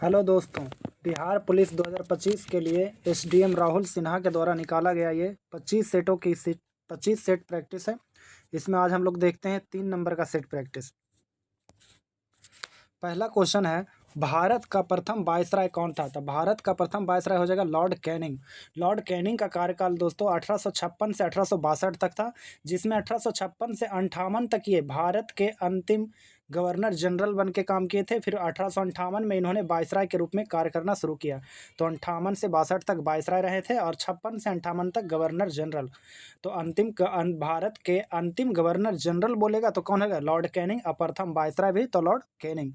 Hello दोस्तों। Bihar police 2025 के लिए एसडीएम राहुल सिन्हा के द्वारा निकाला गया ये 25 सेट प्रैक्टिस है। इसमें आज हम लोग देखते हैं 3 नंबर का सेट प्रैक्टिस। पहला क्वेश्चन है, भारत का प्रथम वायसराय कौन था? तो भारत का प्रथम वायसराय हो जाएगा लॉर्ड कैनिंग। लॉर्ड कैनिंग का कार्यकाल दोस्तों 1856 से 1862 तक था, जिसमें 1856 से 58 तक ये भारत के अंतिम गवर्नर जनरल बन के काम किए थे। फिर 1858 में इन्होंने वायसराय के रूप में कार्य करना शुरू किया। तो 58 से 62 तक वायसराय रहे थे और 56 से 58 तक गवर्नर जनरल। तो भारत के अंतिम गवर्नर जनरल बोलेगा तो कौन होगा? Lord Canning. और प्रथम वायसराय भी तो लॉर्ड कैनिंग।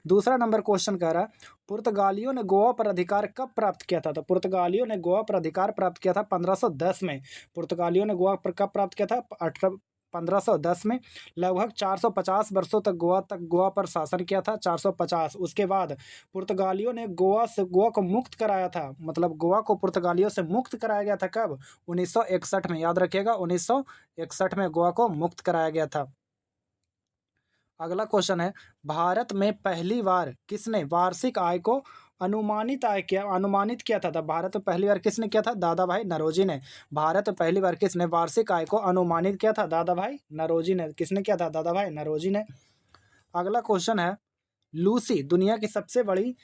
दूसरा नंबर क्वेश्चन कह रहा है, पुर्तगालियों ने गोवा पर अधिकार कब प्राप्त किया था? तो पुर्तगालियों ने गोवा पर अधिकार प्राप्त किया था 1510 में। पुर्तगालियों ने गोवा पर कब प्राप्त किया था? 1510 में। लगभग 450 वर्षों तक गोवा पर शासन किया था। 450। उसके बाद पुर्तगालियों ने गोवा को मुक्त कराया था। मतलब गोवा को पुर्तगालियों से मुक्त कराया गया था कब? 1961 में। याद रखिएगा, 1961 में गोवा को मुक्त कराया गया था। अगला क्वेश्चन है, भारत में पहली बार किसने वार्षिक आय को अनुमानित किया था? तब भारत में पहली बार किसने किया था? दादा भाई नौरोजी ने। भारत में पहली बार किसने वार्षिक आय को अनुमानित किया था? दादा भाई नौरोजी ने। किसने किया था? दादा भाई नौरोजी ने। अगला क्वेश्चन है, लूसी दुनिया की सबसे बड़ी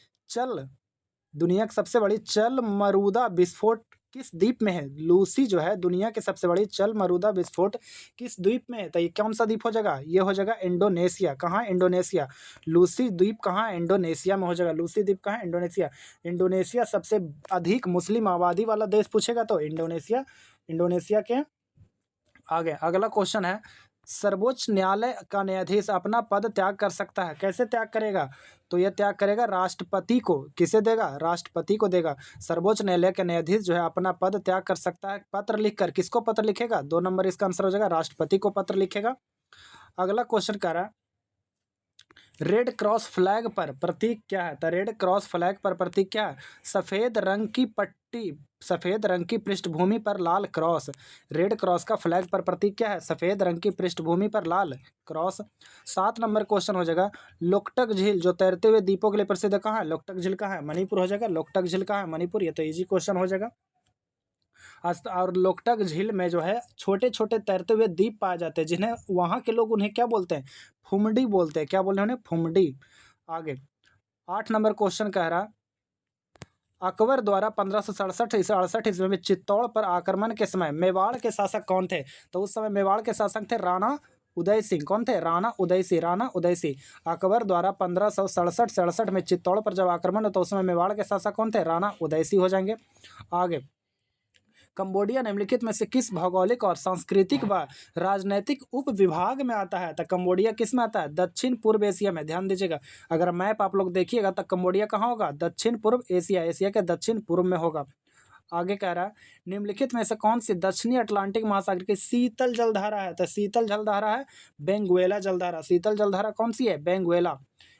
चल मरूदा विस्फोट किस द्वीप में है? लूसी जो है दुनिया की सबसे बड़ी चल मरूदा विस्फोट किस द्वीप में है? तो ये कौन सा द्वीप हो जाएगा? ये हो जाएगा इंडोनेशिया। कहाँ? इंडोनेशिया। लूसी द्वीप कहाँ है? इंडोनेशिया में हो जाएगा। लूसी द्वीप कहाँ है? इंडोनेशिया। इंडोनेशिया सबसे अधिक मुस्लिम आबादी वाला देश पूछेगा तो इंडोनेशिया के आगे। अगला क्वेश्चन है, सर्वोच्च न्यायालय का न्यायाधीश अपना पद त्याग कर सकता है। कैसे त्याग करेगा? तो यह त्याग करेगा राष्ट्रपति को। किसे देगा? राष्ट्रपति को देगा। सर्वोच्च न्यायालय के न्यायाधीश जो है अपना पद त्याग कर सकता है पत्र लिखकर। किसको पत्र लिखेगा? 2 नंबर इसका आंसर हो जाएगा, राष्ट्रपति को पत्र लिखेगा। अगला क्वेश्चन कह रहा है, रेड क्रॉस फ्लैग पर प्रतीक क्या है? तो रेड क्रॉस फ्लैग पर प्रतीक क्या है? सफेद रंग की पट्टी, सफेद रंग की पृष्ठभूमि पर लाल क्रॉस। रेड क्रॉस का फ्लैग पर प्रतीक क्या है? सफेद रंग की पृष्ठभूमि पर लाल क्रॉस। 7 नंबर क्वेश्चन हो जाएगा, लोकटक झील जो तैरते हुए द्वीपों के लिए प्रसिद्ध है, कहाँ है? लोकटक झील कहाँ है? मणिपुर हो जाएगा। लोकटक झील कहाँ है? मणिपुर। ये तो इजी क्वेश्चन हो जाएगा। और लोकटक झील में जो है छोटे छोटे तैरते हुए द्वीप पाए जाते हैं, जिन्हें वहाँ के लोग उन्हें क्या बोलते हैं? फुमडी बोलते हैं। क्या बोल रहे हैं उन्हें? फुमडी। आगे 8 नंबर क्वेश्चन कह रहा, अकबर द्वारा 1567 से 68 ईस्वी में चित्तौड़ पर आक्रमण के समय मेवाड़ के शासक कौन थे? तो उस समय मेवाड़ के शासक थे राणा उदय सिंह। कौन थे? राणा उदय सिंह। राणा उदय सिंह। अकबर द्वारा 1567 से 68 में चित्तौड़ पर जब आक्रमण हो तो उस समय मेवाड़ के शासक कौन थे? राणा उदय सिंह हो जाएंगे। आगे, कंबोडिया निम्नलिखित में से किस भौगोलिक और सांस्कृतिक व राजनैतिक उप विभाग में आता है? तो कंबोडिया किस में आता है? दक्षिण पूर्व एशिया में। ध्यान दीजिएगा, अगर मैप आप लोग देखिएगा तो कंबोडिया कहाँ होगा? दक्षिण पूर्व एशिया, एशिया के दक्षिण पूर्व में होगा। आगे कह रहा है, निम्नलिखित में से कौन सी दक्षिणी अटलांटिक महासागर की शीतल जलधारा है? तो शीतल जलधारा है बेंगुएला जलधारा। शीतल जलधारा कौन सी है? बेंगुएला।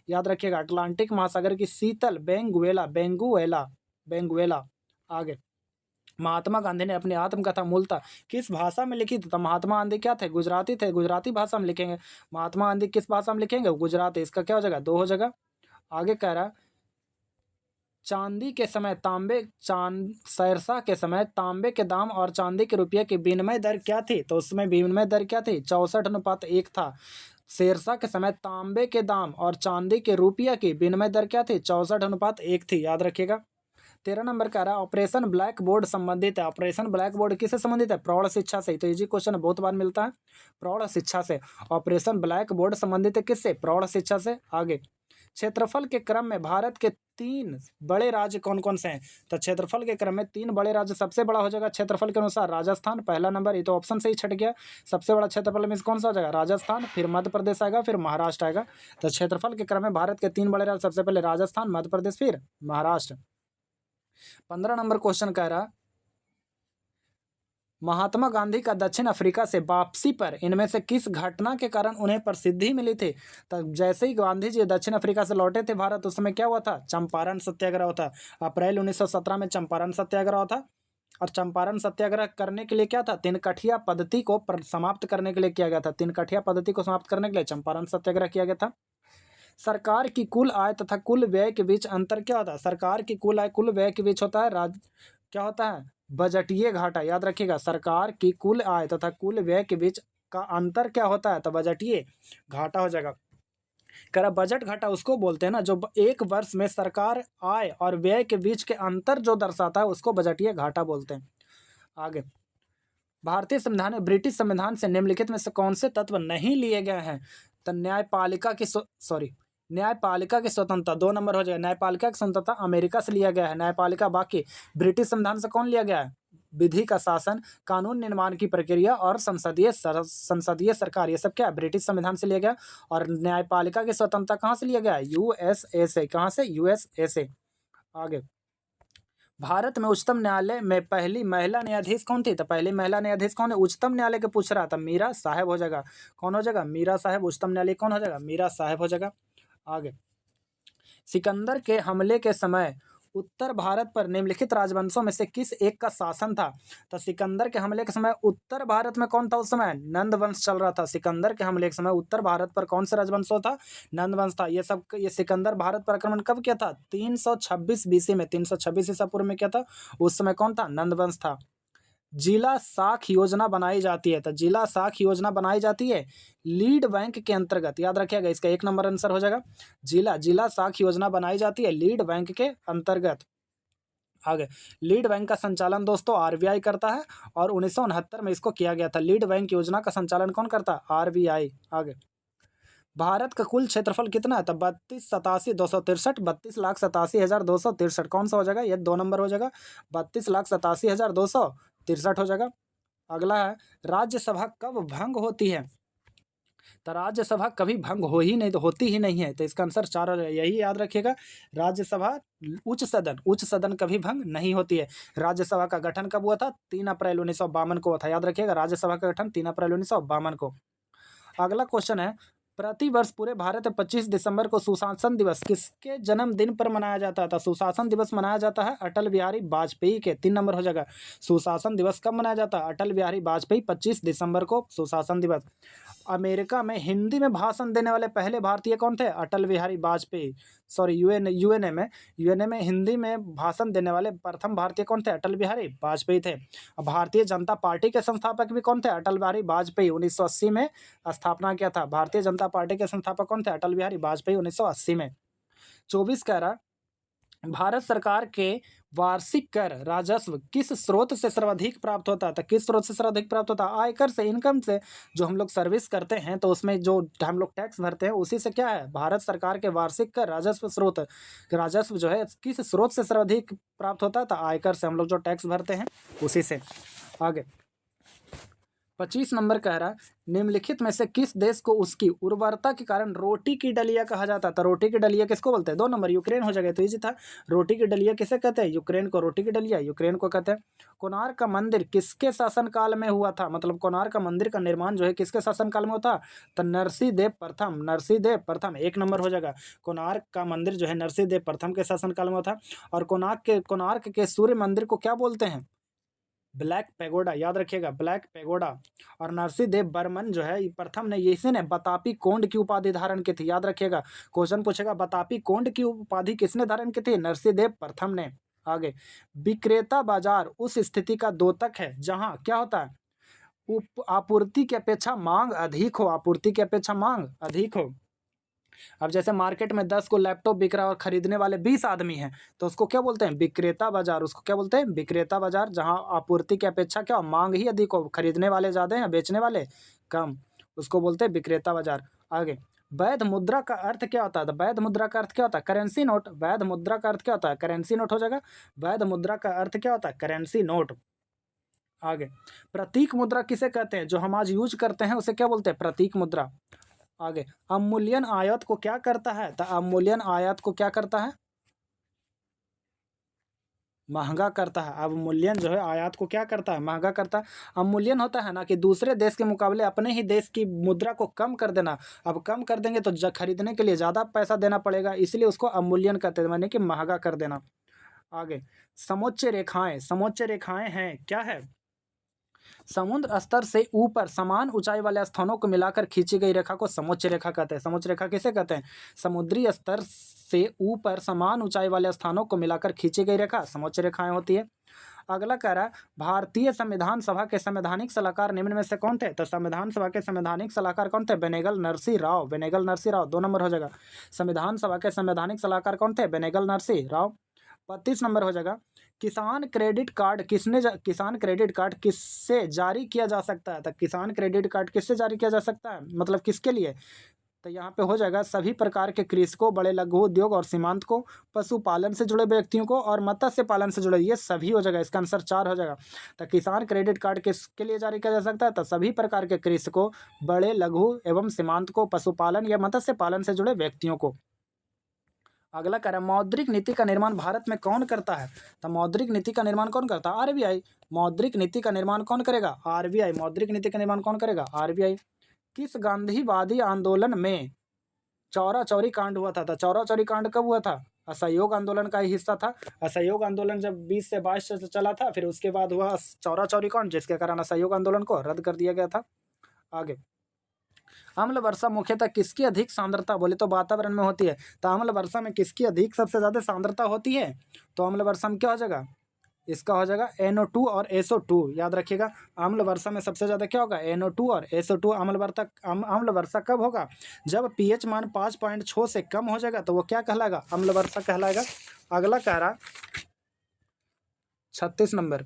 याद रखिएगा, अटलांटिक महासागर की शीतल बेंगुएला, बेंगुएला, बेंगुएला। आगे, महात्मा गांधी ने अपनी आत्मकथा मूलतः किस भाषा में लिखी थी? तो महात्मा गांधी क्या थे? गुजराती थे। गुजराती भाषा में लिखेंगे। महात्मा गांधी किस भाषा में लिखेंगे? गुजराती। इसका क्या हो जाएगा? 2 हो जाएगा। आगे कह रहा, शेरशाह के समय तांबे के दाम और चांदी के रुपये की विनिमय दर क्या थी? तो उसमें विनिमय दर क्या थी? 64:1 था। शेरशाह के समय तांबे के दाम और चांदी के रुपये की विनिमय दर क्या थी? 64:1 थी। याद रखिएगा। 13 नंबर का रहा, ऑपरेशन ब्लैक बोर्ड संबंधित है। ऑपरेशन ब्लैक बोर्ड किससे संबंधित है? प्रौढ़ शिक्षा से। तो इजी क्वेश्चन बहुत बार मिलता है, प्रौढ़ शिक्षा से। ऑपरेशन ब्लैक बोर्ड संबंधित है किससे? प्रौढ़ शिक्षा से। आगे, क्षेत्रफल के क्रम में भारत के 3 बड़े राज्य कौन कौन से हैं? तो क्षेत्रफल के क्रम में 3 बड़े राज्य, सबसे बड़ा हो जाएगा क्षेत्रफल के अनुसार राजस्थान, पहला नंबर। ये तो ऑप्शन से ही छट गया। सबसे बड़ा क्षेत्रफल में कौन सा हो जाएगा? राजस्थान, फिर मध्य प्रदेश आएगा, फिर महाराष्ट्र आएगा। तो क्षेत्रफल के क्रम में भारत के 3 बड़े राज्य, सबसे पहले राजस्थान, मध्य प्रदेश, फिर महाराष्ट्र। 15 नंबर क्वेश्चन कह रहा, महात्मा गांधी का दक्षिण अफ्रीका से वापसी पर इनमें से किस घटना के कारण उन्हें प्रसिद्धि मिली थी? तो जैसे ही गांधी जी दक्षिण अफ्रीका से लौटे थे भारत, उस समय क्या हुआ था? चंपारण सत्याग्रह था। अप्रैल 1917 में चंपारण सत्याग्रह था। और चंपारण सत्याग्रह करने के लिए क्या था? तिनकठिया पद्धति को समाप्त करने के लिए किया गया था। तिनकठिया पद्धति को समाप्त करने के लिए चंपारण सत्याग्रह किया गया था। सरकार की कुल आय तथा कुल व्यय के बीच अंतर क्या होता है? सरकार की कुल आय कुल व्यय के बीच होता है क्या होता है? बजटीय घाटा। याद रखिएगा, सरकार की कुल आय तथा कुल व्यय के बीच का अंतर क्या होता है? तो बजटीय घाटा हो जाएगा। कह रहा बजट घाटा उसको बोलते हैं ना जो एक वर्ष में सरकार आय और व्यय के बीच के अंतर जो दर्शाता है उसको बजटीय घाटा बोलते हैं। आगे, भारतीय संविधान में ब्रिटिश संविधान से निम्नलिखित में से कौन से तत्व नहीं लिए गए हैं? तो न्यायपालिका की स्वतंत्रता 2 नंबर हो जाएगा। न्यायपालिका की स्वतंत्रता अमेरिका से लिया गया है न्यायपालिका। बाकी ब्रिटिश संविधान से कौन लिया गया है? विधि का शासन, कानून निर्माण की प्रक्रिया और संसदीय सरकार, ये सब क्या ब्रिटिश संविधान से लिया गया। और न्यायपालिका की स्वतंत्रता कहाँ से लिया गया है? यूएसए से। कहाँ से? यूएसए से। आगे, भारत में उच्चतम न्यायालय में पहली महिला न्यायाधीश कौन थी? तो पहली महिला न्यायाधीश कौन है? उच्चतम न्यायालय के पूछ रहा था। मीरा साहब हो जाएगा। कौन हो जाएगा? मीरा साहब। उच्चतम न्यायालय कौन हो जाएगा? मीरा साहब हो जाएगा। आगे, सिकंदर के हमले के समय उत्तर भारत पर निम्नलिखित राजवंशों में से किस एक का शासन था? तो सिकंदर के हमले के समय उत्तर भारत में कौन था उस समय? नंद वंश चल रहा था। सिकंदर के हमले के समय उत्तर भारत पर कौन सा राजवंश था? नंद वंश था। ये सिकंदर भारत पर आक्रमण कब किया था? 326 बीसी में। 326 ईसा पूर्व में किया था। उस समय कौन था? नंद वंश था। जिला साख योजना बनाई जाती है। तो जिला साख योजना बनाई जाती है लीड बैंक के अंतर्गत। याद रखिएगा, इसका 1 नंबर आंसर हो जाएगा। जिला साख योजना बनाई जाती है लीड बैंक के अंतर्गत। आगे, लीड बैंक का संचालन दोस्तों आरबीआई करता है और 1969 में इसको किया गया था। लीड बैंक योजना का संचालन कौन करता है? आरबीआई। आगे, भारत का कुल क्षेत्रफल कितना है? तो 32,87,263। 32,87,263 कौन सा हो जाएगा? ये 2 नंबर हो जाएगा। 32,87,263 हो जाएगा। अगला है, राज्यसभा कब भंग होती है? तो राज्यसभा कभी भंग हो ही नहीं, तो होती ही नहीं है। तो इसका आंसर 4 हो जाएगा। यही याद रखिएगा, राज्यसभा उच्च सदन कभी भंग नहीं होती है। राज्यसभा का गठन कब हुआ था? 3 अप्रैल 1952 को हुआ था। याद रखिएगा, राज्यसभा का गठन 3 अप्रैल 1952 को। अगला क्वेश्चन है, प्रतिवर्ष पूरे भारत में 25 दिसंबर को सुशासन दिवस किसके जन्मदिन पर मनाया जाता है? तो सुशासन दिवस मनाया जाता है अटल बिहारी वाजपेयी के। 3 नंबर हो जाएगा। सुशासन दिवस कब मनाया जाता है? अटल बिहारी वाजपेयी 25 दिसंबर को सुशासन दिवस। अमेरिका में हिंदी में भाषण देने वाले पहले भारतीय कौन थे? अटल बिहारी वाजपेयी। सॉरी, यूएनए में हिंदी में भाषण देने वाले प्रथम भारतीय कौन थे? अटल बिहारी वाजपेयी थे। भारतीय जनता पार्टी के संस्थापक भी कौन थे? अटल बिहारी वाजपेयी। 1980 में स्थापना किया था। भारतीय जनता पार्टी के संस्थापक कौन थे? अटल बिहारी वाजपेयी 1980 में। 24 कह रहा, भारत सरकार के वार्षिक कर राजस्व किस स्रोत से सर्वाधिक प्राप्त होता है? तो किस स्रोत से सर्वाधिक प्राप्त होता है? आयकर से, इनकम से। जो हम लोग सर्विस करते हैं तो उसमें जो हम लोग टैक्स भरते हैं उसी से क्या है? भारत सरकार के वार्षिक कर राजस्व जो है किस स्रोत से सर्वाधिक प्राप्त होता है? तो आयकर से, हम लोग जो टैक्स भरते हैं उसी से। आगे, 25 नंबर कह रहा है, निम्नलिखित में से किस देश को उसकी उर्वरता के कारण रोटी की डलिया कहा जाता है? तो रोटी की डलिया किसको बोलते हैं? 2 नंबर, यूक्रेन हो जाएगा। तो इजी था। रोटी की डलिया किसे कहते हैं? यूक्रेन को। रोटी की डलिया यूक्रेन को कहते हैं। कोणार्क का मंदिर किसके शासनकाल में हुआ था? मतलब कोणार्क का मंदिर का निर्माण जो है किसके शासनकाल में होता? तो नरसिंहदेव प्रथम। 1 नंबर हो जाएगा। कोणार्क का मंदिर जो है नरसिंहदेव प्रथम के शासनकाल में होता। और कोणार्क के सूर्य मंदिर को क्या बोलते हैं? Black pagoda. याद रखिएगा, ब्लैक पैगोडा। और नरसिंहदेव बर्मन जो है प्रथम ने, इसी ने बतापी कोंड की उपाधि धारण की थी। याद रखिएगा, क्वेश्चन पूछेगा बतापी कोंड की उपाधि किसने धारण की थी? नरसिंहदेव प्रथम ने। आगे, विक्रेता बाजार उस स्थिति का द्योतक है जहां क्या होता है? आपूर्ति की अपेक्षा मांग अधिक हो। आपूर्ति की अपेक्षा मांग अधिक हो। अब जैसे मार्केट में 10 को लैपटॉप बिक रहा है और खरीदने वाले 20 आदमी हैं, तो उसको क्या बोलते हैं? विक्रेता बाजार। उसको क्या बोलते हैं? विक्रेता बाजार। जहां आपूर्ति की अपेक्षा क्या हो? मांग ही अधिक हो, खरीदने वाले ज़्यादा हैं, बेचने वाले कम, उसको बोलते हैं विक्रेता बाजार। आगे, वैध मुद्रा का अर्थ क्या होता है? तो वैध मुद्रा का अर्थ क्या होता है? Currency note. वैध मुद्रा का अर्थ क्या होता है? करेंसी नोट हो जाएगा। वैध मुद्रा का अर्थ क्या होता है? Currency note. आगे, प्रतीक मुद्रा किसे कहते हैं? जो हम आज यूज करते हैं उसे क्या बोलते हैं? प्रतीक मुद्रा। आगे, अवमूल्यन आयात को क्या करता है? तो अवमूल्यन आयात को क्या करता है? महंगा करता है। अवमूल्यन जो है आयात को क्या करता है? महंगा करता है। अवमूल्यन होता है ना कि दूसरे देश के मुकाबले अपने ही देश की मुद्रा को कम कर देना। अब कम कर देंगे तो खरीदने के लिए ज़्यादा पैसा देना पड़ेगा, इसलिए उसको अवमूल्यन कहते हैं, माने कि महंगा कर देना। आगे, समोच्च रेखाएं हैं क्या है? समुद्र स्तर से ऊपर समान ऊंचाई वाले स्थानों को मिलाकर खींची गई रेखा को समोच्च रेखा कहते हैं। समोच्च रेखा किसे कहते हैं? समुद्री स्तर से ऊपर समान ऊंचाई वाले स्थानों को मिलाकर खींची गई रेखा समोच्च रेखाएं होती है। अगला कह रहा है भारतीय संविधान सभा के संवैधानिक सलाहकार निम्न में से कौन थे? तो संविधान सभा के संवैधानिक सलाहकार कौन थे? बेनेगल नरसिंह राव। बेनेगल नरसिंह राव 2 नंबर हो जाएगा। संविधान सभा के संवैधानिक सलाहकार कौन थे? बेनेगल नरसिंह राव। 32 नंबर हो जाएगा। किसान क्रेडिट कार्ड किसान क्रेडिट कार्ड किससे जारी किया जा सकता है? तो किसान क्रेडिट कार्ड किससे जारी किया जा सकता है, मतलब किसके लिए? तो यहाँ पे हो जाएगा सभी प्रकार के कृषकों, बड़े लघु उद्योग और सीमांत को, पशुपालन से जुड़े व्यक्तियों को और मत्स्य पालन से जुड़े, ये सभी हो जाएगा। इसका आंसर 4 हो जाएगा। तो किसान क्रेडिट कार्ड किसके लिए जारी किया जा सकता है? तो सभी प्रकार के कृषकों, बड़े लघु एवं सीमांत को, पशुपालन या मत्स्य पालन से जुड़े व्यक्तियों को। अगला कह रहा है मौद्रिक नीति का निर्माण भारत में कौन करता है? तो मौद्रिक नीति का निर्माण कौन करता है? आरबीआई। मौद्रिक नीति का निर्माण कौन करेगा? आरबीआई। मौद्रिक नीति का निर्माण कौन करेगा? आरबीआई। किस गांधीवादी आंदोलन में चौरा चौरी कांड हुआ था? तो चौरा चौरी कांड कब हुआ था? असहयोग आंदोलन का ही हिस्सा था। असहयोग आंदोलन जब 20 से 22 से चला था, फिर उसके बाद हुआ चौरा चौरी कांड, जिसके कारण असहयोग आंदोलन को रद्द कर दिया गया था। आगे, अम्ल वर्षा मुख्यतः किसकी अधिक सांद्रता, बोले तो वातावरण में होती है। तो अम्ल वर्षा में किसकी अधिक सबसे ज्यादा सांद्रता होती है? तो अम्ल वर्षा में क्या हो जाएगा? इसका हो जाएगा NO2 और SO2। याद रखिएगा, अम्ल वर्षा में सबसे ज्यादा क्या होगा? NO2 और SO2। अम्ल वर्षा कब होगा? जब pH मान 5.6 से कम हो जाएगा, तो वो क्या कहलाएगा? अम्ल वर्षा कहलाएगा। अगला कह रहा 36 नंबर,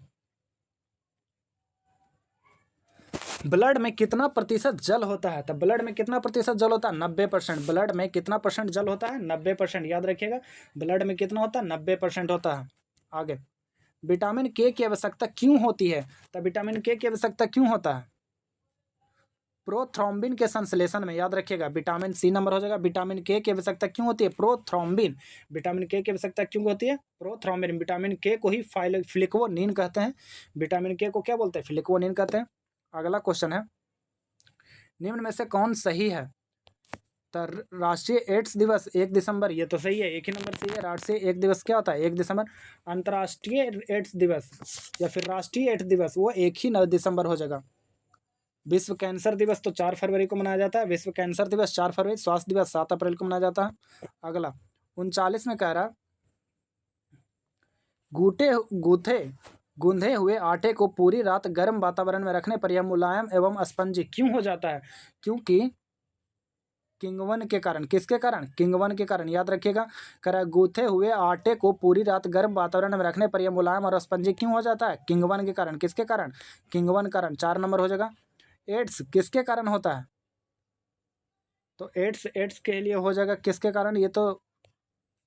ब्लड में कितना प्रतिशत जल होता है? तो ब्लड में कितना प्रतिशत जल होता है? 90%। ब्लड में कितना परसेंट जल होता है? 90%। याद रखिएगा, ब्लड में कितना होता है? 90% होता है। आगे, विटामिन के की आवश्यकता क्यों होती है? तो विटामिन के की आवश्यकता क्यों होता है? प्रोथ्रोम्बिन के संश्लेषण में। याद रखिएगा, विटामिन सी नंबर हो जाएगा। विटामिन के की आवश्यकता क्यों होती है? प्रोथ्रोम्बिन। विटामिन के की आवश्यकता क्यों होती है? प्रोथ्रोम्बिन। विटामिन के को ही फ्लिक्वोनिन कहते हैं। विटामिन के को क्या बोलते हैं? फ्लिक्वोनिन कहते हैं। अगला क्वेश्चन है, निम्न में से कौन सही है? तो राष्ट्रीय एड्स दिवस 1 दिसंबर, ये तो सही है, एक ही नंबर सही है। राष्ट्रीय एक दिवस क्या होता है? 1 दिसंबर। अंतर्राष्ट्रीय एड्स दिवस या फिर राष्ट्रीय एड्स दिवस, वो 1 ही 9 दिसंबर हो जाएगा। विश्व कैंसर दिवस तो 4 फरवरी को मनाया जाता है। विश्व कैंसर दिवस 4 फरवरी। स्वास्थ्य दिवस 7 अप्रैल को मनाया जाता है। अगला 39 में कह रहा, गूंधे हुए आटे को पूरी रात गर्म वातावरण में रखने पर यह मुलायम एवं स्पंजी क्यों हो जाता है? क्योंकि किंगवन के कारण। किसके कारण? किंगवन के कारण। याद रखिएगा, करा गूंथे हुए आटे को पूरी रात गर्म वातावरण में रखने पर यह मुलायम और स्पंजी क्यों हो जाता है? किंगवन के कारण। किसके कारण? किंगवन कारण। 4 नंबर हो जाएगा। एड्स किसके कारण होता है? तो एड्स के लिए हो जाएगा किसके कारण? ये तो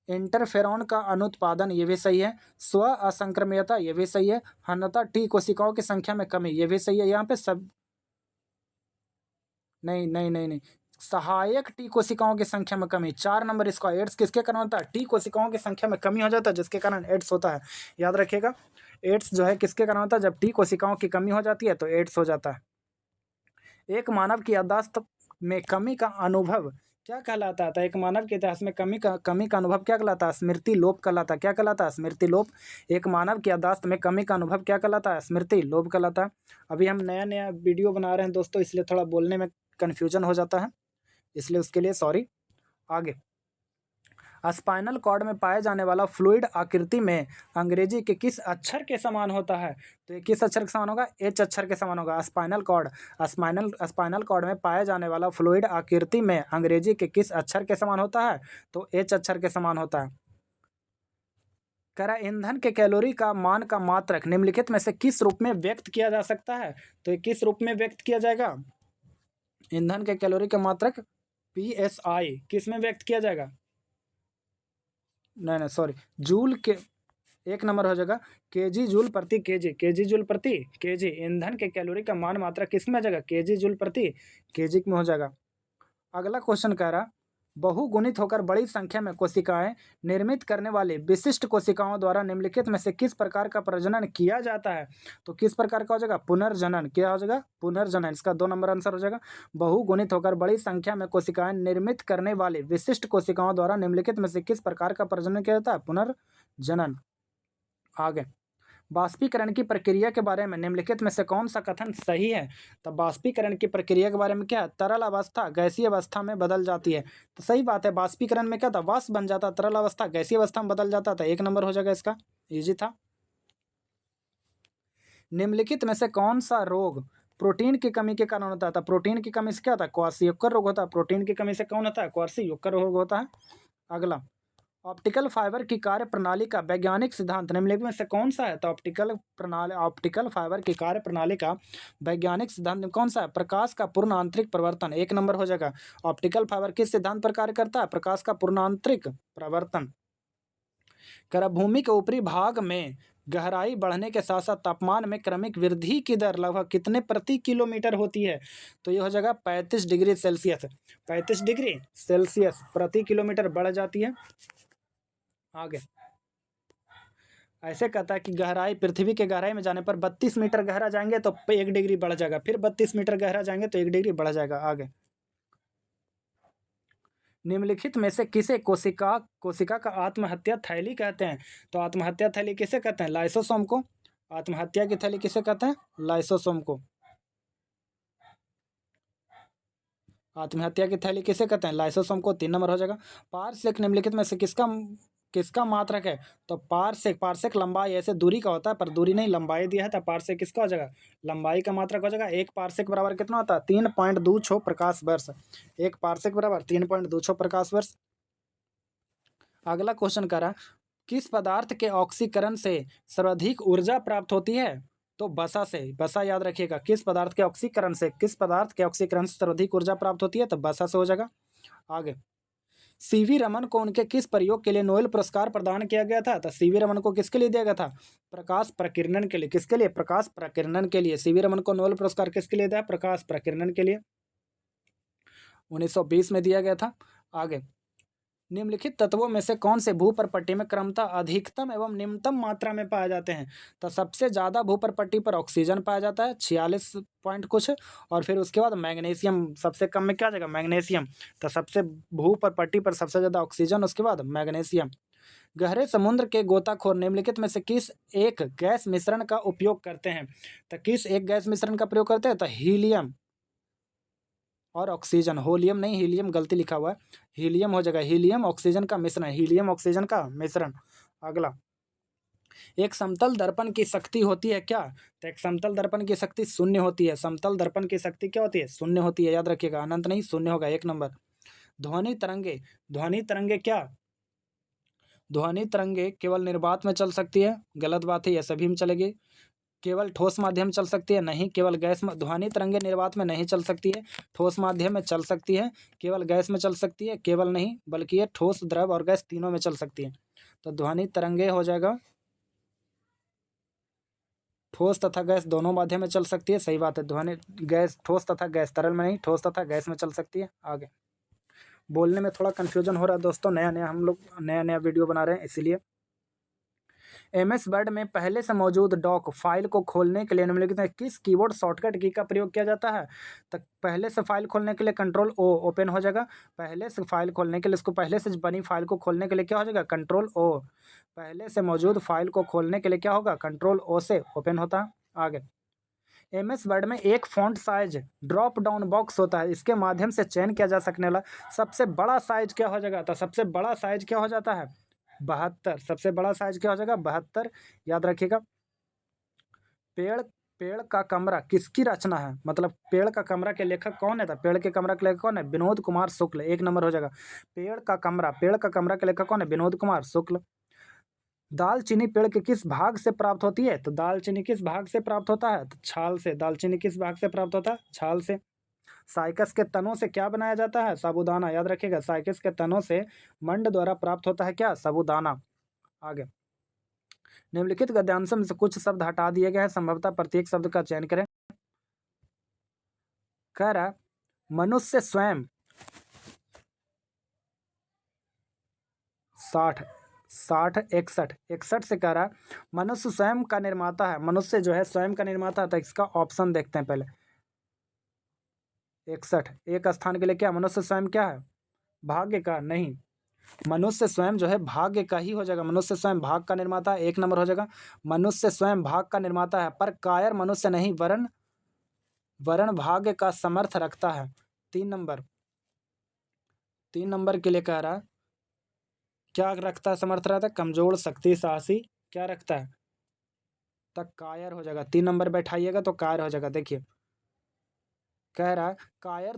इंटरफेरॉन का अनुत्पादन, ये भी सही है। स्व असंक्रमणीयता, ये भी सही है। हन्नता टी कोशिकाओं की संख्या में कमी, ये भी सही है। यहाँ पे सब नहीं नहीं नहीं नहीं, सहायक टी कोशिकाओं की संख्या में कमी। 4 नंबर इसका। एड्स किसके कारण होता है? टी कोशिकाओं की संख्या में कमी हो जाता है, जिसके कारण एड्स होता है। याद रखिएगा, एड्स जो है किसके कारण होता है? जब टी कोशिकाओं की कमी हो जाती है तो एड्स हो जाता है। एक मानव की याददाश्त में कमी का अनुभव क्या कहलाता है? तो एक मानव के इतिहास में कमी का अनुभव क्या कहलाता है? स्मृति लोप कहलाता है। क्या कहलाता है? स्मृति लोप। एक मानव की याददाश्त में कमी का अनुभव क्या कहलाता है? स्मृति लोप कहलाता है। अभी हम नया नया वीडियो बना रहे हैं दोस्तों, इसलिए थोड़ा बोलने में कन्फ्यूजन हो जाता है, इसलिए उसके लिए सॉरी। आगे, स्पाइनल कॉर्ड में पाए जाने वाला फ्लूइड आकृति में अंग्रेजी के किस अक्षर के समान होता है? तो ये किस अक्षर के समान होगा? एच अक्षर के समान होगा। स्पाइनल कॉर्ड में पाए जाने वाला फ्लूइड आकृति में अंग्रेजी के किस अक्षर के समान होता है? तो एच अक्षर के समान होता है। करा ईंधन के कैलोरी का मान का मात्रक निम्नलिखित में से किस रूप में व्यक्त किया जा सकता है? तो ये किस रूप में व्यक्त किया जाएगा? ईंधन के कैलोरी का मात्रक PSI किस में व्यक्त किया जाएगा? नहीं सॉरी, जूल के। 1 नंबर हो जाएगा केजी जूल प्रति केजी। केजी जूल प्रति केजी। ईंधन के कैलोरी का मान मात्रा किस में आ जाएगा? केजी जूल प्रति केजी में हो जाएगा। अगला क्वेश्चन कह रहा, बहुगुणित होकर बड़ी संख्या में कोशिकाएं निर्मित करने वाली विशिष्ट कोशिकाओं द्वारा निम्नलिखित में से किस प्रकार का प्रजनन किया जाता है? तो किस प्रकार का हो जाएगा? पुनर्जनन। क्या हो जाएगा? पुनर्जनन। इसका 2 नंबर आंसर हो जाएगा। बहुगुणित होकर बड़ी संख्या में कोशिकाएं निर्मित करने वाली विशिष्ट कोशिकाओं द्वारा निम्नलिखित में से किस प्रकार का प्रजनन किया जाता है? पुनर्जनन। आगे, बाष्पीकरण की प्रक्रिया के बारे में निम्नलिखित में से कौन सा कथन सही है? तो बाष्पीकरण की प्रक्रिया के बारे में क्या है? तरल अवस्था गैसीय अवस्था में बदल जाती है। तो सही बात है, बाष्पीकरण में क्या था? वाष्प बन जाता, तरल अवस्था गैसीय अवस्था में बदल जाता था। 1 नंबर हो जाएगा इसका, इजी था। निम्नलिखित में से कौन सा रोग प्रोटीन की कमी के कारण होता है? तो प्रोटीन की कमी से क्या होता है? क्वार्सियोकर रोग होता है। प्रोटीन की कमी से कौन होता है? क्वार्सियोकर रोग होता है। अगला, ऑप्टिकल फाइबर की कार्य प्रणाली का वैज्ञानिक सिद्धांत निम्नलिखित में से कौन सा है? तो ऑप्टिकल फाइबर की कार्य प्रणाली का वैज्ञानिक सिद्धांत कौन सा है? प्रकाश का पूर्ण आंतरिक प्रवर्तन। 1 नंबर हो जाएगा। ऑप्टिकल फाइबर किस सिद्धांत पर कार्य करता है? प्रकाश का पूर्ण आंतरिक प्रवर्तन। भूमि के ऊपरी भाग में गहराई बढ़ने के साथ साथ तापमान में क्रमिक वृद्धि की दर लगभग कितने प्रति किलोमीटर होती है? तो ये हो जाएगा 35 डिग्री सेल्सियस। 35 डिग्री सेल्सियस प्रति किलोमीटर बढ़ जाती है। आगे ऐसे कहता है कि गहराई, पृथ्वी के गहराई में जाने पर 32 मीटर गहरा जाएंगे तो 1 डिग्री बढ़ जाएगा, फिर 32 मीटर गहरा जाएंगे तो 1 डिग्री बढ़ जाएगा। आगे, निम्नलिखित में से किसे कोशिका का आत्महत्या थैली कहते हैं? तो आत्महत्या थैली किसे कहते हैं? लाइसोसोम को। आत्महत्या की थैली किसे कहते हैं? लाइसोसोम को। आत्महत्या की थैली किसे कहते हैं? लाइसोसोम को। 3 नंबर हो जाएगा। पारसेक निम्नलिखित में से किसका किसका मात्रक है? तो पारसेक लंबाई, ऐसे दूरी का होता है पर दूरी नहीं लंबाई दिया है, तो पारसेक किसका हो जाएगा? लंबाई का मात्रक हो जाएगा। 1 पारसेक बराबर कितना होता है? 3.26 प्रकाश वर्ष। 1 पारसेक बराबर 3.26 प्रकाश वर्ष। अगला क्वेश्चन कह रहा है, किस पदार्थ के ऑक्सीकरण से सर्वाधिक ऊर्जा प्राप्त होती है? तो बसा से। बसा याद रखिएगा। किस पदार्थ के ऑक्सीकरण से सर्वाधिक ऊर्जा प्राप्त होती है? तो बसा से हो जाएगा। आगे, सीवी रमन को उनके किस प्रयोग के लिए नोबेल पुरस्कार प्रदान किया गया था? तो सीवी रमन को किसके लिए दिया गया था? प्रकाश प्रकीर्णन के लिए। किसके लिए? प्रकाश प्रकीर्णन के लिए। सीवी रमन को नोबेल पुरस्कार किसके लिए दिया? प्रकाश प्रकीर्णन के लिए। 1920 में दिया गया था। आगे, निम्नलिखित तत्वों में से कौन से भूपरपट्टी में क्रमतः अधिकतम एवं निम्नतम मात्रा में पाए जाते हैं? तो सबसे ज़्यादा भूपरपट्टी पर ऑक्सीजन पाया जाता है 46 पॉइंट कुछ, और फिर उसके बाद मैग्नीशियम सबसे कम में क्या आ जाएगा? मैग्नीशियम। तो सबसे भूपरपट्टी पर सबसे ज़्यादा ऑक्सीजन, उसके बाद मैग्नीशियम। गहरे समुद्र के गोताखोर निम्नलिखित में से किस एक गैस मिश्रण का उपयोग करते हैं? तो किस एक गैस मिश्रण का प्रयोग करते हैं? तो हीलियम और ऑक्सीजन। होलियम नहीं, हीलियम गलती लिखा हुआ है, हीलियम हो जाएगा। हीलियम ऑक्सीजन का मिश्रण, हीलियम ऑक्सीजन का मिश्रण। अगला, एक समतल दर्पण की शक्ति होती है क्या? तो एक समतल दर्पण की शक्ति शून्य होती है। समतल दर्पण की शक्ति क्या होती है? शून्य होती है, याद रखिएगा, अनंत नहीं, शून्य होगा। 1 नंबर। ध्वनि तरंगे क्या? ध्वनि तरंगे केवल निर्वात में चल सकती है, गलत बात है, यह सभी में चलेगी। केवल ठोस माध्यम चल सकती है, नहीं, केवल गैस में। ध्वनि तरंगे निर्वात में नहीं चल सकती है, ठोस माध्यम में चल सकती है, केवल गैस में चल सकती है, केवल नहीं बल्कि ये ठोस, द्रव और गैस तीनों में चल सकती है। तो ध्वनि तरंगे हो जाएगा, ठोस तथा गैस दोनों माध्यम में चल सकती है। सही बात है, ध्वनि गैस, ठोस तथा गैस, तरल में नहीं, ठोस तथा गैस में चल सकती है। आगे, बोलने में थोड़ा कन्फ्यूजन हो रहा है दोस्तों, नया नया हम लोग नया वीडियो बना रहे हैं इसीलिए। MS वर्ड में पहले से मौजूद डॉक फाइल को खोलने के लिए निम्नलिखित में किस कीबोर्ड शॉर्टकट की का प्रयोग किया जाता है? तो पहले से फाइल खोलने के लिए कंट्रोल O ओपन हो जाएगा। पहले से फाइल खोलने के लिए, इसको पहले से बनी फाइल को खोलने के लिए क्या हो जाएगा? Control O। पहले से मौजूद फाइल को खोलने के लिए क्या होगा? कंट्रोल O से ओपन होता है। आगे, MS वर्ड में एक font size drop down box होता है, इसके माध्यम से चयन किया जा सकने वाला सबसे बड़ा साइज क्या हो जाएगा? तो सबसे बड़ा साइज क्या हो जाता है? 72। सबसे बड़ा साइज क्या हो जाएगा? 72, याद रखिएगा। पेड़ पेड़ का कमरा किसकी रचना है? मतलब पेड़ का कमरा के लेखक कौन है? था पेड़ के कमरा के लेखक कौन है? विनोद कुमार शुक्ल। 1 नंबर हो जाएगा। पेड़ का कमरा के लेखक कौन है? विनोद कुमार शुक्ल। दालचीनी पेड़ के किस भाग से प्राप्त होती है? तो दालचीनी किस भाग से प्राप्त होता है? तो छाल से। दालचीनी किस भाग से प्राप्त होता है? छाल से। साइकस के तनों से क्या बनाया जाता है? साबूदाना। याद रखिएगा, साइकस के तनों से मंड द्वारा प्राप्त होता है क्या? साबूदाना। आगे, निम्नलिखित गद्यांश में से कुछ शब्द हटा दिए गए हैं, संभवतः प्रत्येक शब्द का चयन करें। कह रहा, मनुष्य स्वयं 60 60 61 61 से कह रहा, मनुष्य स्वयं का निर्माता है। मनुष्य जो है स्वयं का निर्माता है, तो इसका ऑप्शन देखते हैं पहले। 61 एक स्थान के लिए क्या? मनुष्य स्वयं क्या है? भाग्य का नहीं, मनुष्य स्वयं जो है भाग्य का ही हो जाएगा, मनुष्य स्वयं भाग का निर्माता है, 1 नंबर हो जाएगा। मनुष्य स्वयं भाग का निर्माता है पर कायर मनुष्य नहीं, वरण वरण भाग्य का समर्थ रखता है, 3 नंबर। 3 नंबर के लिए कह रहा है क्या रखता है, समर्थ रहता है, कमजोर, शक्ति, साहसी, क्या रखता है, तक कायर हो जाएगा। 3 नंबर बैठाइएगा तो कायर हो जाएगा। देखिए कह रहा है कायर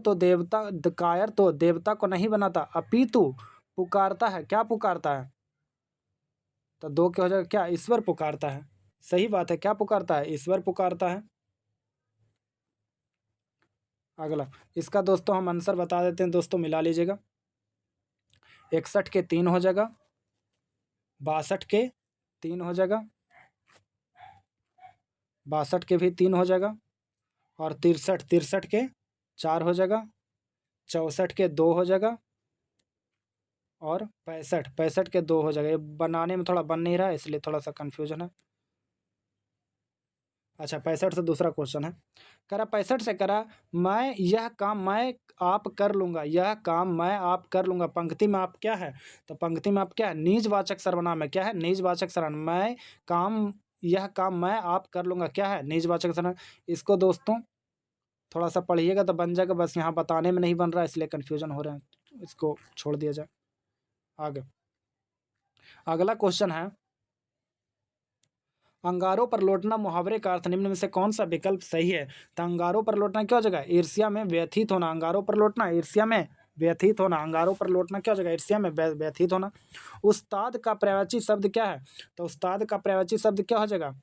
तो देवता को नहीं बनाता अपितु पुकारता है, क्या पुकारता है, तो 2 क्या हो जाएगा, क्या ईश्वर पुकारता है। सही बात है, क्या पुकारता है, ईश्वर पुकारता है। अगला इसका दोस्तों हम आंसर बता देते हैं दोस्तों, मिला लीजिएगा। 61 के 3 हो जाएगा, 62 के 3 हो जाएगा, 62 के भी 3 हो जाएगा, और 63 के 4 हो जाएगा, 64 के 2 हो जाएगा, और 65 के 2 हो जाएगा। ये बनाने में थोड़ा बन नहीं रहा है इसलिए थोड़ा सा कन्फ्यूजन है। अच्छा 65 से दूसरा क्वेश्चन है, करा 65 से करा मैं यह काम मैं आप कर लूँगा, यह काम मैं आप कर लूँगा। पंक्ति में आप क्या है, तो पंक्ति में आप क्या है, निजवाचक सर्वनाम है, क्या है, निजवाचक सर्वनाम। मैं काम यह काम मैं आप कर लूँगा, क्या है, निजवाचक सर्वनाम। इसको दोस्तों थोड़ा सा पढ़िएगा तो बन जाएगा, बस यहाँ बताने में नहीं बन रहा है इसलिए कन्फ्यूजन हो रहा है, इसको छोड़ दिया जाए। आगे अगला क्वेश्चन है, अंगारों पर लौटना मुहावरे का अर्थ निम्न में से कौन सा विकल्प सही है। तो अंगारों पर लौटना क्या हो जाएगा, ईर्ष्या में व्यथित होना। अंगारों पर लौटना ईर्ष्या में व्यथित होना, अंगारों पर लौटना क्या हो जाएगा, ईर्ष्या में व्यथित होना। उस्ताद का पर्यायवाची शब्द क्या है, तो उस्ताद का पर्यायवाची शब्द क्या हो जाएगा,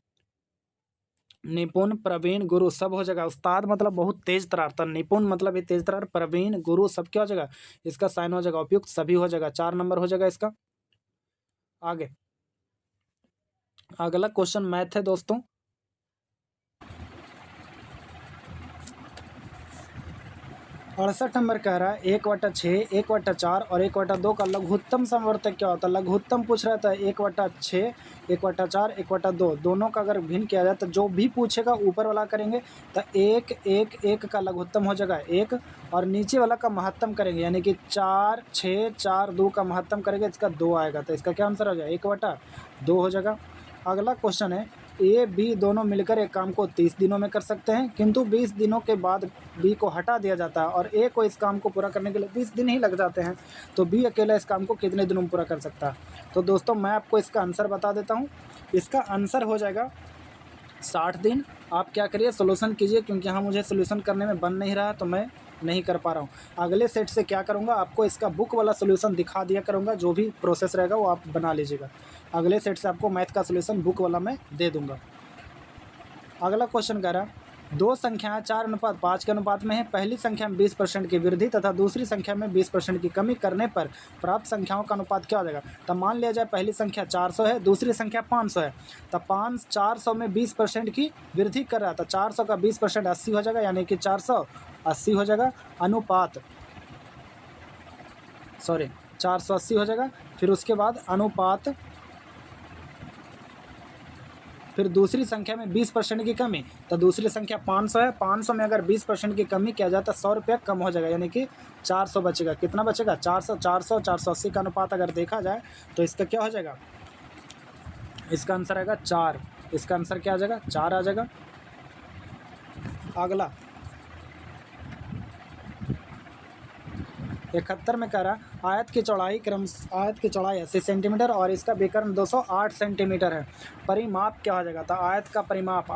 निपुण, प्रवीण, गुरु, सब हो जाएगा। उस्ताद मतलब बहुत तेज तरार, तो निपुण मतलब ये तेज तरार, प्रवीण, गुरु सब क्या हो जाएगा, इसका साइन हो जाएगा, उपयुक्त सभी हो जाएगा। 4 नंबर हो जाएगा इसका। आगे अगला क्वेश्चन मैथ है दोस्तों, 68 नंबर कह रहा है 1/6, 1/4 और 1/2 का लघुत्तम समवर्तक क्या होता है। लघुत्तम पूछ रहा था 1/6, 1/4, 1/2 दोनों का अगर भिन्न किया जाए तो जो भी पूछेगा ऊपर वाला करेंगे तो 1, 1, 1 का लघुत्तम हो जाएगा 1, और नीचे वाला का महत्तम करेंगे यानी कि 4, 6, 4, 2 का महत्तम करेंगे, इसका 2 आएगा, तो इसका क्या आंसर हो जाएगा, 1/2 हो जाएगा। अगला क्वेश्चन है, ए बी दोनों मिलकर एक काम को 30 दिनों में कर सकते हैं, किंतु 20 दिनों के बाद बी को हटा दिया जाता है और ए को इस काम को पूरा करने के लिए 20 दिन ही लग जाते हैं, तो बी अकेला इस काम को कितने दिनों में पूरा कर सकता है। तो दोस्तों मैं आपको इसका आंसर बता देता हूँ, इसका आंसर हो जाएगा 60 दिन। आप क्या करिए, सोल्यूशन कीजिए, क्योंकि यहाँ मुझे सोल्यूशन करने में बन नहीं रहा तो मैं नहीं कर पा रहा हूँ। अगले सेट से क्या करूँगा, आपको इसका बुक वाला सोल्यूशन दिखा दिया करूँगा, जो भी प्रोसेस रहेगा वो आप बना लीजिएगा। अगले सेट से आपको मैथ का सोल्यूशन बुक वाला मैं दे दूँगा। अगला क्वेश्चन कह रहा, दो संख्याएं 4:5 के अनुपात में है। पहली संख्या में 20% की वृद्धि तथा दूसरी संख्या में 20% की कमी करने पर प्राप्त संख्याओं का अनुपात क्या हो जाएगा। तो मान लिया जाए पहली संख्या 400 है, दूसरी संख्या 500 है, तो 400 में 20% की वृद्धि कर रहा था, 400 का 20% 80 हो जाएगा, यानी कि 480 हो जाएगा। अनुपात 480 हो जाएगा। फिर उसके बाद अनुपात, फिर दूसरी संख्या में 20% की कमी, तो दूसरी संख्या 500 है, 500 में अगर 20% की कमी किया जाए तो 100 रुपया कम हो जाएगा, यानी कि 400 बचेगा। कितना बचेगा, 400, 480 का अनुपात अगर देखा जाए तो इसका क्या हो जाएगा, इसका आंसर आएगा 4। इसका आंसर क्या आ जाएगा, 4 आ जाएगा। अगला 71 में कह रहा, आयत की चौड़ाई 80 सेंटीमीटर और इसका विकर्ण 208 सेंटीमीटर है। परिमाप क्या हो जाएगा, तो आयत का परिमाप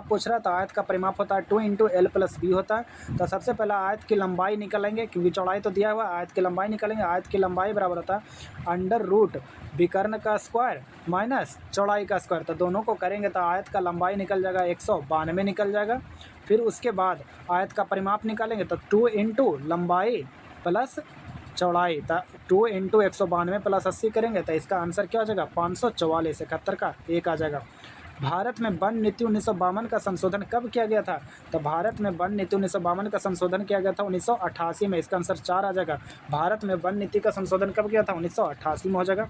पूछ रहा है, तो आयत का परिमाप होता है 2 × L+B होता है। तो सबसे पहले आयत की लंबाई निकालेंगे, क्योंकि चौड़ाई तो दिया हुआ है, आयत की लंबाई निकालेंगे। आयत की लंबाई बराबर होता है √ विकर्ण का स्क्वायर माइनस चौड़ाई का स्क्वायर, तो दोनों को करेंगे तो आयत का लंबाई निकल जाएगा 192 निकल जाएगा। फिर उसके बाद आयत का परिमाप निकालेंगे तो 2 × लंबाई प्लस चौड़ाई, 2 × 192 + 80 करेंगे तो इसका आंसर क्या हो जाएगा, 544। 71 का 1 आ जाएगा। भारत में वन नीति 1952 का संशोधन कब किया गया था, तो भारत में वन नीति 1952 का संशोधन किया गया था 1988 में। इसका आंसर 4 आ जाएगा। भारत में वन नीति का संशोधन कब किया था, 1988 में हो जाएगा।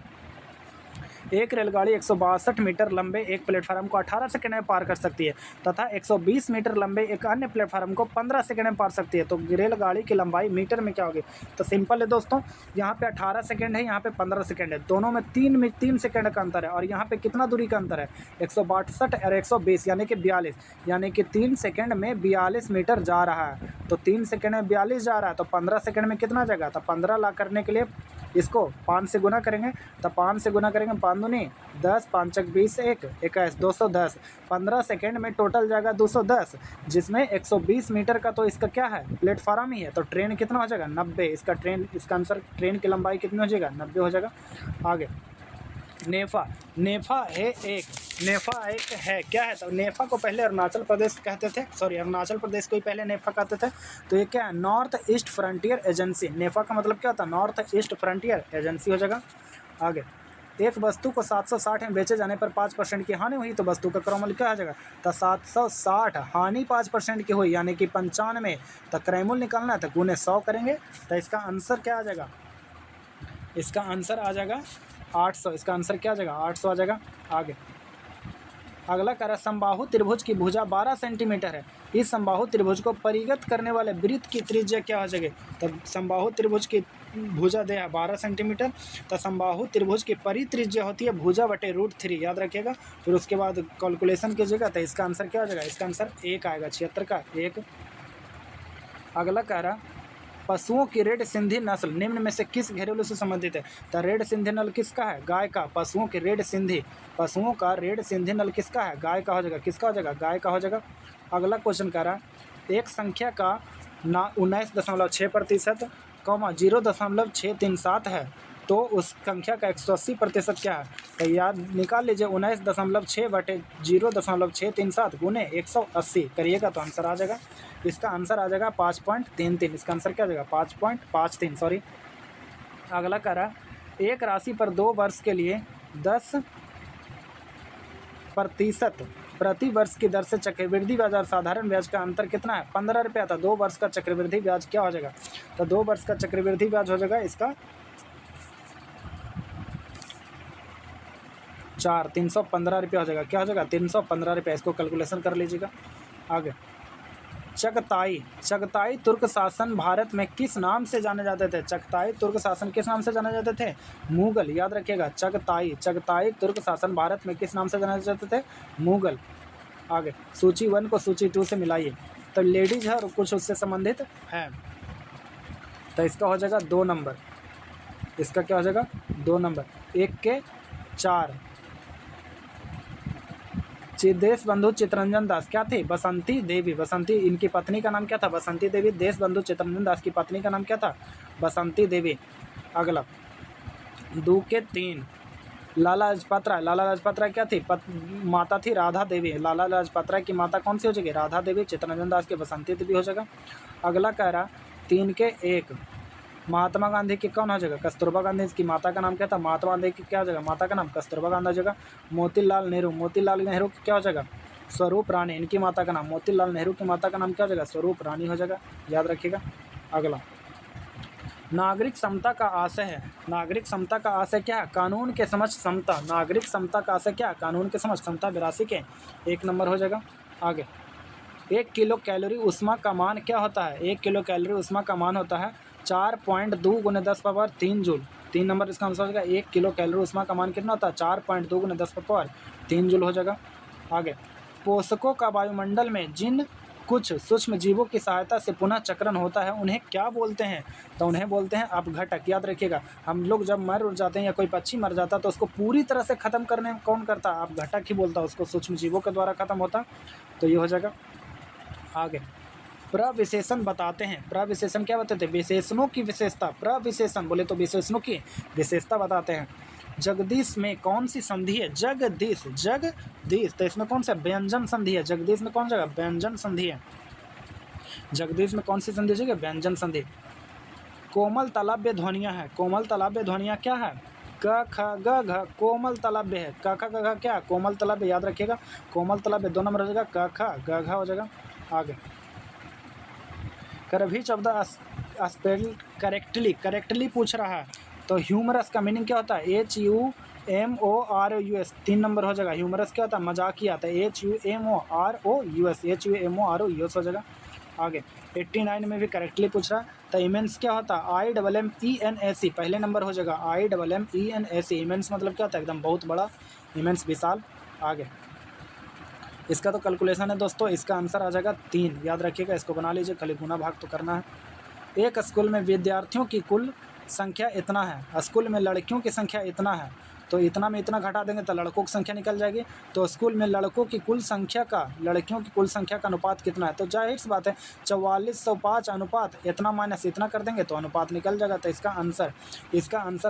एक रेलगाड़ी 162 मीटर लंबे एक प्लेटफार्म को 18 सेकंड में पार कर सकती है तथा 120 मीटर लंबे एक अन्य प्लेटफार्म को 15 सेकंड में पार सकती है। तो रेलगाड़ी की लंबाई मीटर में क्या होगी? तो सिंपल है दोस्तों, यहाँ पे 18 सेकंड है, यहाँ पे 15 सेकंड है, दोनों में 3 सेकंड का अंतर है। और यहाँ पे कितना दूरी का अंतर है? 162 और 120 यानी कि 42, यानी कि 3 सेकंड में 42 मीटर जा रहा है। तो 3 सेकंड में 42 जा रहा है, तो 15 सेकंड में कितना जाएगा? तो 15 ला करने के लिए इसको 5 से गुना करेंगे, तो 5 से गुना करेंगे, 5 दूनी 10, 5 20, 1 21, 210। 15 सेकंड में टोटल जाएगा 210, जिसमें 120 मीटर का तो इसका क्या है? प्लेटफार्म ही है। तो ट्रेन कितना हो जाएगा? 90। इसका आंसर ट्रेन की लंबाई कितनी हो जाएगा? 90 हो जाएगा। आगे नेफा। नेफा एक है क्या है? तो नेफा को पहले अरुणाचल प्रदेश कहते थे, अरुणाचल प्रदेश को ही पहले नेफा कहते थे। तो ये क्या है? North East Frontier Agency. NEFA का मतलब क्या होता है? नॉर्थ ईस्ट फ्रंटियर एजेंसी हो जाएगा। आगे एक वस्तु को 760 में बेचे जाने पर 5% की हानि हुई तो वस्तु का क्रय मूल्य क्या हो जाएगा? तो 760 हानि 5% की हुई यानी कि 95। तो क्रय मूल्य निकालना है तो गुने 100 करेंगे। तो इसका आंसर क्या आ जाएगा? इसका आंसर आ जाएगा 800। इसका आंसर क्या आ जाएगा? 800 आ जाएगा। आगे अगला कह रहा है समबाहु त्रिभुज की भुजा 12 सेंटीमीटर है। इस समबाहु त्रिभुज को परिगत करने वाले वृत्त की त्रिज्या क्या हो जाएगी? तब समबाहु त्रिभुज की भुजा दे है 12 सेंटीमीटर, तो समबाहु त्रिभुज की परित्रिज्या होती है भुजा बटे √3, याद रखिएगा। फिर उसके बाद कैलकुलेशन कीजिएगा तो इसका आंसर क्या हो जाएगा? इसका आंसर 1 आएगा, 76 का 1। अगला कह रहा पशुओं की रेड सिंधी नस्ल निम्न में से किस घरेलू से संबंधित है? तो रेड सिंधी नस्ल किसका है? गाय का। पशुओं का रेड सिंधी नस्ल किसका है? गाय का हो जाएगा। किसका हो जाएगा? गाय का हो जाएगा। अगला क्वेश्चन कह रहा है एक संख्या का 19.6% 0.637 है तो उस संख्या का 180% क्या है? तो याद निकाल लीजिए 19.6 बटे 0.637 गुने 180 करिएगा तो आंसर आ जाएगा। इसका आंसर आ जाएगा 5.33। इसका आंसर क्या आ जाएगा? 5.53 सॉरी। अगला कह रहा एक राशि पर 2 वर्ष के लिए 10% प्रति वर्ष की दर से चक्रवृद्धि ब्याज और साधारण ब्याज का अंतर कितना है? 15 रुपया था। 2 वर्ष का चक्रवृद्धि ब्याज क्या हो जाएगा? तो 2 वर्ष का चक्रवृद्धि ब्याज हो जाएगा इसका 315 रुपया हो जाएगा। क्या हो जाएगा? 315 रुपया। इसको कैलकुलेशन कर लीजिएगा। आगे चगताई तुर्क शासन भारत में किस नाम से जाने जाते थे? चगताई तुर्क शासन किस नाम से जाने जाते थे? मुगल, याद रखिएगा। चगताई तुर्क शासन भारत में किस नाम से जाने जाते थे? मुगल। आगे सूची 1 को सूची 2 से मिलाइए तो लेडीज है और कुछ उससे संबंधित है, तो इसका हो जाएगा 2 नंबर। इसका क्या हो जाएगा? 2 नंबर। 1 के 4। देश बंधु चित्तरंजन दास क्या थी? बसंती देवी। इनकी पत्नी का नाम क्या था? बसंती देवी। देश बंधु चित्तरंजन दास की पत्नी का नाम क्या था? बसंती देवी। अगला 2 के 3 लाला लाजपत राय क्या थी? माता थी राधा देवी। लाला लाजपत राय की माता कौन सी हो जाएगी? राधा देवी। चित्तरंजन दास की बसंती देवी हो जाएगा। अगला कह रहा 3 के 1 महात्मा गांधी की कौन हो जाएगा? कस्तूरबा गांधी। इसकी माता का नाम क्या था? महात्मा गांधी की क्या हो जाएगा? माता का नाम कस्तूरबा गांधी हो जाएगा। मोतीलाल नेहरू की क्या हो जाएगा? स्वरूप रानी। इनकी माता का नाम मोतीलाल नेहरू की माता का नाम क्या हो जाएगा? स्वरूप रानी हो जाएगा, याद रखिएगा। अगला नागरिक समता का आशय है। नागरिक समता का आशय क्या है? कानून के समक्ष समता। नागरिक समता का आशय क्या है? कानून के समक्ष समता। 82 के 1 नंबर हो जाएगा। आगे 1 किलो कैलोरी ऊष्मा का मान क्या होता है? 1 किलो कैलोरी ऊष्मा का मान होता है 4.2 × 10⁻³ जूल। 3 नंबर इसका आंसर हो जाएगा। 1 किलो कैलोरी ऊष्मा का मान कितना होता है? 4.2 × 10⁻³ जूल हो जाएगा। आगे पोषकों का वायुमंडल में जिन कुछ सूक्ष्म जीवों की सहायता से पुनः चक्रण होता है उन्हें क्या बोलते हैं? तो उन्हें बोलते हैं अपघटक, याद रखिएगा। हम लोग जब मर जाते हैं या कोई पक्षी मर जाता है तो उसको पूरी तरह से ख़त्म करने में कौन करता है? अपघटक ही बोलता है उसको, सूक्ष्म जीवों के द्वारा ख़त्म होता। तो ये हो जाएगा। आगे प्रविशेषण बताते हैं। प्रविशेषण क्या बताते हैं? विशेषणों की विशेषता। प्रविशेषण बोले तो विशेषणों की विशेषता बताते हैं। जगदीश में कौन सी संधि है? जगदीश तो इसमें कौन सा व्यंजन संधि है? जगदीश में कौन सा व्यंजन संधि है? जगदीश में कौन सी संधि है? व्यंजन संधि। कोमल तालव्य ध्वनियाँ है। कोमल तालव्य ध्वनियाँ क्या है? क ख ग घ कोमल तालव्य है। क ख ग घ क्या? कोमल तालव्य, याद रखिएगा। कोमल तालव्य 2 नंबर हो जाएगा। क ख ग घ हो जाएगा। आगे करभिच ऑफ द स्पेल्ड करेक्टली पूछ रहा है तो ह्यूमरस का मीनिंग क्या होता है? HUMOROUS 3 नंबर हो जाएगा। ह्यूमरस क्या होता है? मजाकिया। तो HUMOROUS HUMOROUS हो जाएगा। आगे 89 में भी करेक्टली पूछ रहा है। तो इमेंस क्या होता है? IMMENAC पहले नंबर हो जाएगा। IMMENAC इमेंस मतलब क्या होता है? एकदम बहुत बड़ा, इमेंस विशाल। आगे इसका तो कैलकुलेशन है दोस्तों, इसका आंसर आ जाएगा 3, याद रखिएगा, इसको बना लीजिए, खाली गुना भाग तो करना है। एक स्कूल में विद्यार्थियों की कुल संख्या इतना है, स्कूल में लड़कियों की संख्या इतना है, तो इतना में इतना घटा देंगे तो लड़कों की संख्या निकल जाएगी। तो स्कूल में लड़कों की कुल संख्या का लड़कियों की कुल संख्या का अनुपात कितना है? तो जाहिर सी बात है 4405 अनुपात इतना माइनस इतना कर देंगे तो अनुपात निकल जाएगा। तो इसका आंसर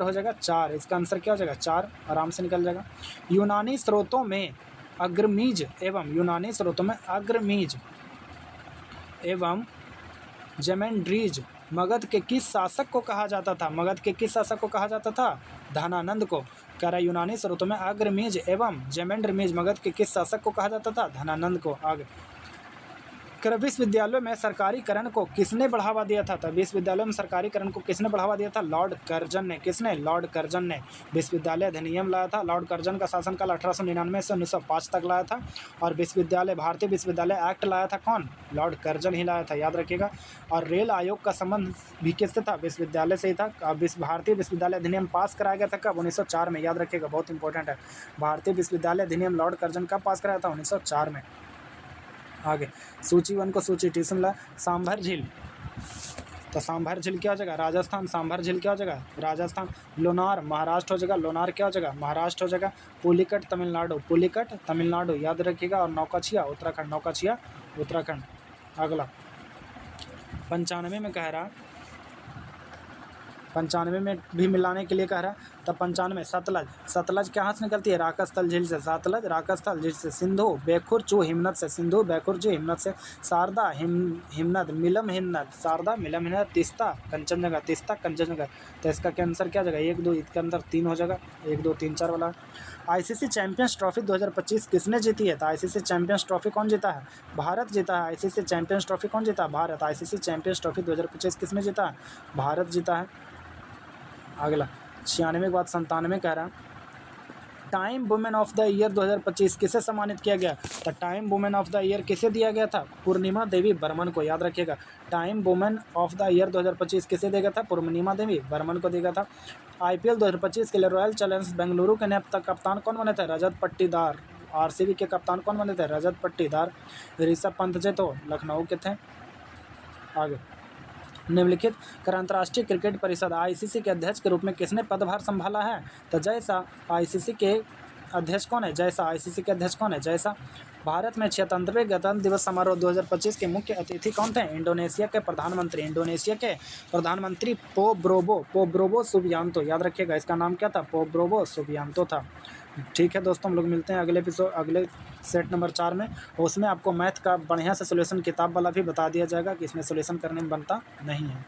हो जाएगा 4। इसका आंसर क्या हो जाएगा? 4, आराम से निकल जाएगा। यूनानी स्रोतों में अग्रमीज एवं जेमेंड्रीज मगध के किस शासक को कहा जाता था? धनानंद को। कह रहा है यूनानी स्रोतों में अग्रमीज एवं जेमेंड्रीज मगध के किस शासक को कहा जाता था? धनानंद को। आगे विश्वविद्यालयों में सरकारीकरण को किसने बढ़ावा दिया था? तो विश्वविद्यालयों में सरकारीकरण को किसने बढ़ावा दिया था? लॉर्ड कर्जन ने। किसने? लॉर्ड कर्जन ने विश्वविद्यालय अधिनियम लाया था। लॉर्ड कर्जन का शासनकाल 1899 से 1905 तक लाया था। और भारतीय विश्वविद्यालय एक्ट लाया था कौन? लॉर्ड कर्जन ही लाया था, याद रखिएगा। और रेल आयोग का संबंध भी किससे था? विश्वविद्यालय से ही था। भारतीय विश्वविद्यालय अधिनियम पास कराया गया था कब? 1904 में, याद रखिएगा, बहुत इंपॉर्टेंट है। भारतीय विश्वविद्यालय अधिनियम लॉर्ड कर्जन कब पास कराया था? 1904 में। आगे सूची 1 को सूची टी से मिला। सांभर झील, तो सांभर झील क्या हो जाएगा? राजस्थान। सांभर झील क्या हो जाएगा? राजस्थान। लोनार महाराष्ट्र हो जाएगा। लोनार क्या हो जाएगा? महाराष्ट्र हो जाएगा। पुलिकट तमिलनाडु, याद रखिएगा। और नौकाछिया उत्तराखंड। अगला 95 में कह रहा, 95 में भी मिलाने के लिए कह रहा है। तब 95 सतलज कहाँ से निकलती है? राकस्थल झील से। सतलज राकस्थल झील से। सिंधु बेखुरचू हिमनद से। शारदा हिमनद मिलम हिमनद। तीस्ता कंचनजंगा। तो इसका आंसर क्या जाएगा? 1 2, इसके अंदर 3 हो जाएगा। 1 2 3 4 वाला। ICC चैंपियंस ट्रॉफी 2025 किसने जीती है? तो ICC चैंपियंस ट्रॉफी कौन जीता है? भारत जीता है। ICC चैंपियंस ट्रॉफी कौन जीता है? भारत। ICC चैंपियंस ट्रॉफी 2025 किसने जीता है? भारत जीता है। अगला 96 के बाद 97 कह रहा है। Time women of the year 2025 किसे सम्मानित किया गया? तो time women of the year किसे दिया गया था? पूर्णिमा देवी बर्मन को, याद रखिएगा। Time women of the year 2025 किसे दिया गया था? पूर्णिमा देवी बर्मन को दिया गया था। IPL 2025 के लिए रॉयल चैलेंजर्स बेंगलुरु के नए कप्तान कौन बने थे? रजत पट्टीदार। RCB के कप्तान कौन बने थे? रजत पट्टीदार। ऋषभ पंत जी तो लखनऊ के थे। आगे निम्नलिखित कर अंतर्राष्ट्रीय क्रिकेट परिषद ICC के अध्यक्ष के रूप में किसने पदभार संभाला है? तो जैसा ICC के अध्यक्ष कौन है? ICC के अध्यक्ष कौन है? जैसा। भारत में 76वें गणतंत्र दिवस समारोह 2025 के मुख्य अतिथि कौन थे? इंडोनेशिया के प्रधानमंत्री पोब्रोबो सुबियांतो, याद रखिएगा, इसका नाम क्या था? पोब्रोबो सुबियांतो था। ठीक है दोस्तों, हम लोग मिलते हैं अगले सेट नंबर 4 में। उसमें आपको मैथ का बढ़िया से सोल्यूशन किताब वाला भी बता दिया जाएगा कि इसमें सोल्यूशन करने में बनता नहीं है।